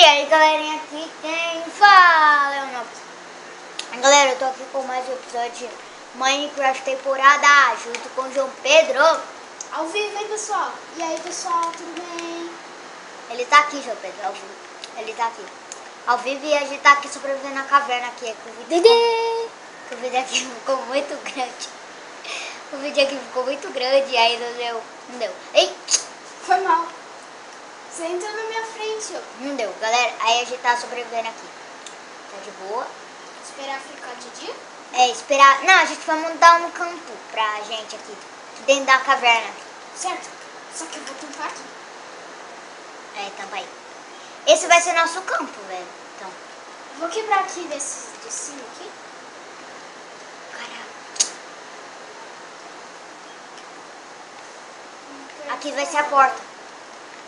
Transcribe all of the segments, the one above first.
aí, galerinha, aqui quem fala é o novo. Galera, eu tô aqui com mais um episódio de Minecraft temporada, junto com o João Pedro. Ao vivo, hein, pessoal? E aí, pessoal, tudo bem? Ele tá aqui, João Pedro, ao vivo. Ele tá aqui. Ao vivo, e a gente tá aqui sobrevivendo na caverna aqui. Que o vídeo aqui ficou muito grande. O vídeo aqui ficou muito grande e aí não deu. Ei! Foi mal. Você entrou na minha frente, ó. Não deu, galera. Aí a gente tá sobrevivendo aqui. Tá de boa. Esperar ficar de dia? É, esperar... Não, a gente vai montar um campo pra gente aqui. Dentro da caverna. Certo. Só que eu vou tampar aqui. É, tampa aí. Esse vai ser nosso campo, velho. Então. Eu vou quebrar aqui desse de cima aqui. Caraca. Aqui vai ser a porta.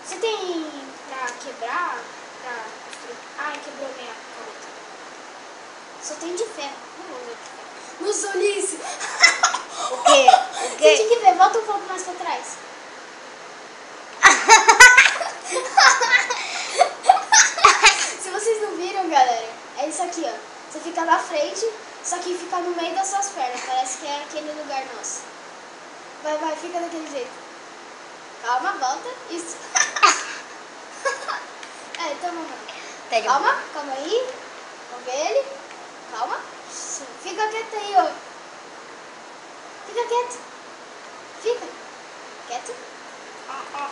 Você tem pra quebrar? Pra construir? Ai, quebrou minha caneta. Só tem de ferro. Não vou usar de ferro. Não sou nisso. O quê? O Você quê? tinha que ver. Volta um pouco mais pra trás. Se vocês não viram, galera, é isso aqui, ó. Você fica na frente, só que fica no meio das suas pernas. Parece que é aquele lugar nosso. Vai, fica daquele jeito. Calma, volta. Isso. Então vamos lá. Tá de boa. Calma aí. Vamos ver ele. Calma. Fica quieto aí, ó. Fica quieto. Fica. Quieto. Opa.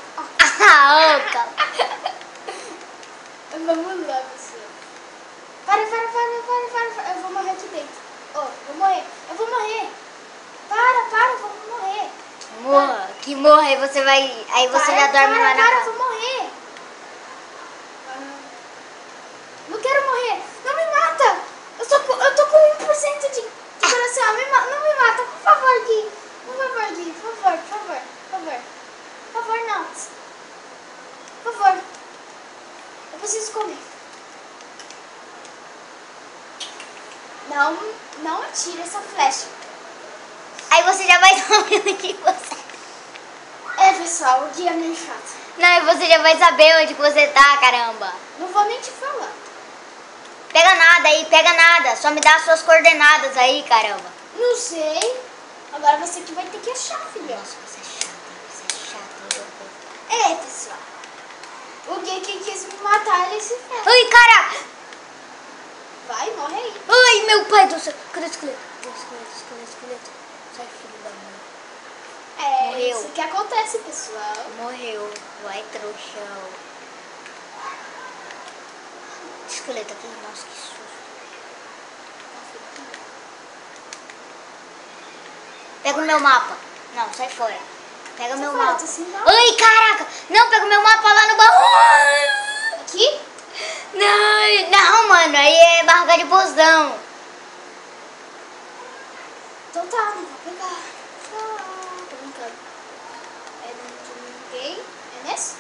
Vamos lá, pessoal. Para. Eu vou morrer aqui dentro. Vou morrer. Eu vou morrer. Para, eu vou morrer. Morra. Que morra. Aí você vai... Aí você já dorme lá na eu casa. vou morrer. Não quero morrer. Não me mata. Eu tô com 1% de coração. Não me mata. Por favor, Gui. Por favor, Gui. Por favor, não. Por favor. Eu preciso comer. Não atire essa flecha. Aí você já vai saber onde você... É, pessoal, o Gui é meio chato. Não, e você já vai saber onde você tá, caramba. Não vou nem te falar. Pega nada aí, pega nada. Só me dá as suas coordenadas aí, caramba. Não sei. Agora você que vai ter que achar, filho. Nossa, você é chato, João Pedro. É, pessoal. O Gui que quis me matar, ele se ferra. Ai, caraca! Vai, morre aí. Ai, meu pai do céu. Cadê o esqueleto? Esqueleto. Sai, filho da mãe. É Morreu. isso que acontece, pessoal. Morreu. Vai, trouxão. Esqueleto aqui. Nossa, que susto. Pega o meu mapa. Não, sai fora. Pega o meu fora, mapa. tô sem mapa. Ai, caraca! Não, pega o meu mapa lá no baú. Aqui? Não, mano. Aí é barraca de bosão. Então tá, não vou pegar. Tô brincando. É de ninguém. É nesse?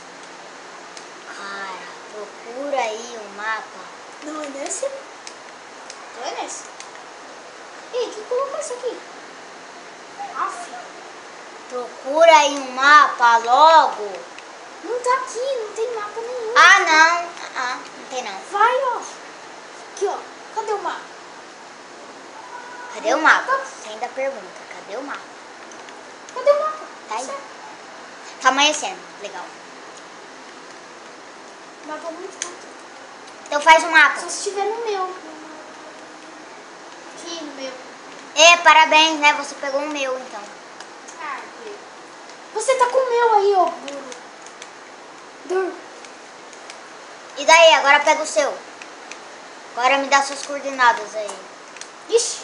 Cara, procura aí o mapa. Não é nesse? Então é nesse. Ih, quem colocou isso aqui? Aff. Procura aí um mapa logo. Não tá aqui, não tem mapa nenhum. Ah, não. Não tem não. Vai, ó. Aqui, ó. Cadê o mapa? Cadê o mapa? Você ainda pergunta. Cadê o mapa? Cadê o mapa? Tá aí. Certo. Tá amanhecendo. Legal. Mapa muito rápido. Então faz um mapa. Só se estiver no meu. Aqui no meu. É, parabéns, né? Você pegou o meu, então. Ah, você tá com o meu aí, ó, burro. E daí? Agora pega o seu. Agora me dá suas coordenadas aí. Ixi,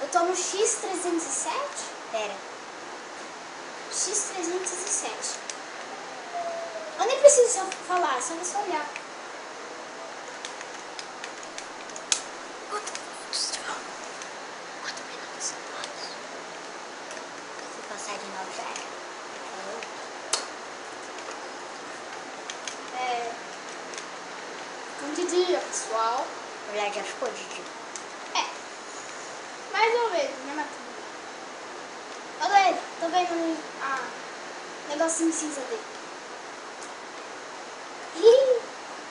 eu tô no X307? Pera. X307. Eu nem preciso falar, é só você olhar. Quanto minutos? Se passar de novo já era. Ficando de dia, pessoal. Na verdade, já ficou de dia. Mais ou menos, né, Matheus? Olha ele, tô vendo negocinho cinza dele.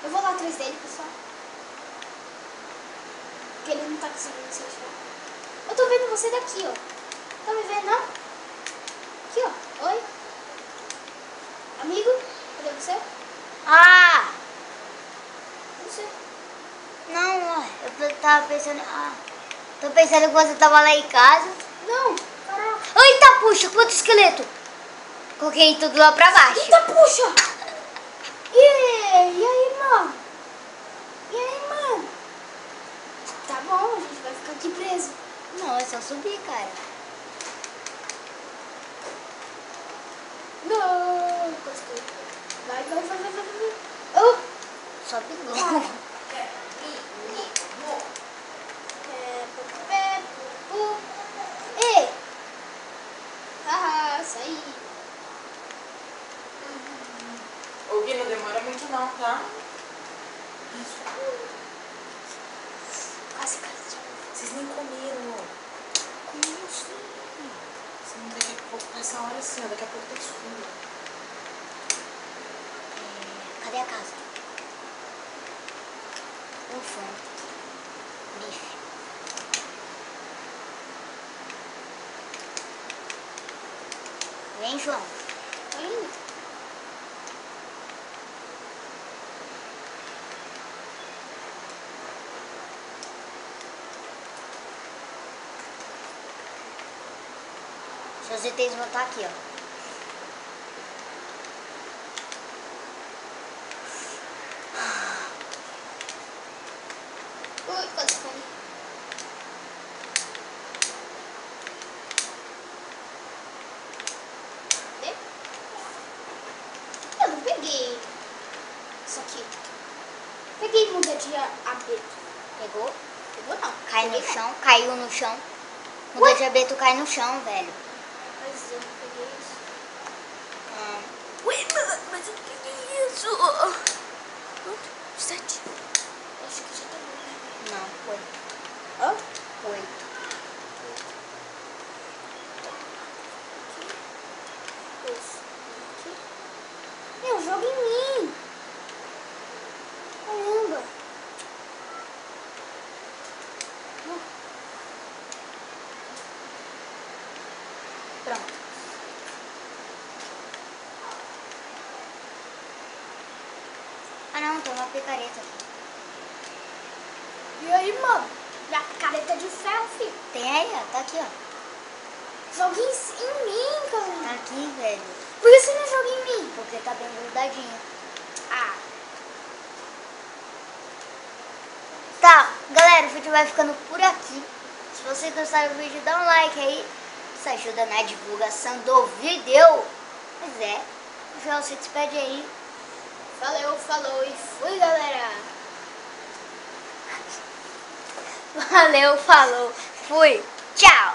Eu vou lá atrás dele, pessoal. Porque ele não tá conseguindo se achar. Eu tô vendo você daqui, ó. Tá me vendo, não? Aqui, ó. Oi? Amigo? Cadê você? Ah! Você. Não, ó, eu tava pensando... tô pensando que você tava lá em casa. Não, caraca. Eita, puxa, quanto esqueleto! Coloquei tudo lá pra baixo. Eita, puxa! E aí, mano? E aí, mano? Tá bom, a gente vai ficar aqui preso. Não, é só subir, cara. Não, gostei. Vai. Oh! Sobe logo. Ei! Haha, saí. Ô Gui, não demora muito não, tá? Quase. Vocês nem comeram. Como assim? Senão daqui a pouco passa a hora assim, ó. Daqui a pouco tá escuro. Cadê a casa? Ufa. Bife. Vem, João. Tô indo. Seus itens vão estar aqui, ó. Ui, quase caí. Cadê? Eu não peguei. Isso aqui. Peguei muda de abeto. Pegou? Pegou não. Cai Peguei no não. chão, caiu no chão. Muda de abeto cai no chão, velho. Mas eu não peguei isso. Ué, mas o que é isso? 7. Acho que já tá bom, né? Não, 8. Hã? 8. Aqui. Meu, joga em mim. Caramba. Pronto. Ah não, tem uma picareta aqui. E aí, mano? Minha careta de ferro, filho. Tem aí, ó. Tá aqui, ó. Joga em mim, Tá cara. aqui, velho. Por que você não joga em mim? Porque tá bem grudadinho. Ah. Tá, galera, o vídeo vai ficando por aqui. Se vocês gostaram do vídeo, dá um like aí. Isso ajuda na divulgação do vídeo. Pois é. O João se despede aí. Valeu, falou e fui, galera. Valeu, falou, fui, tchau.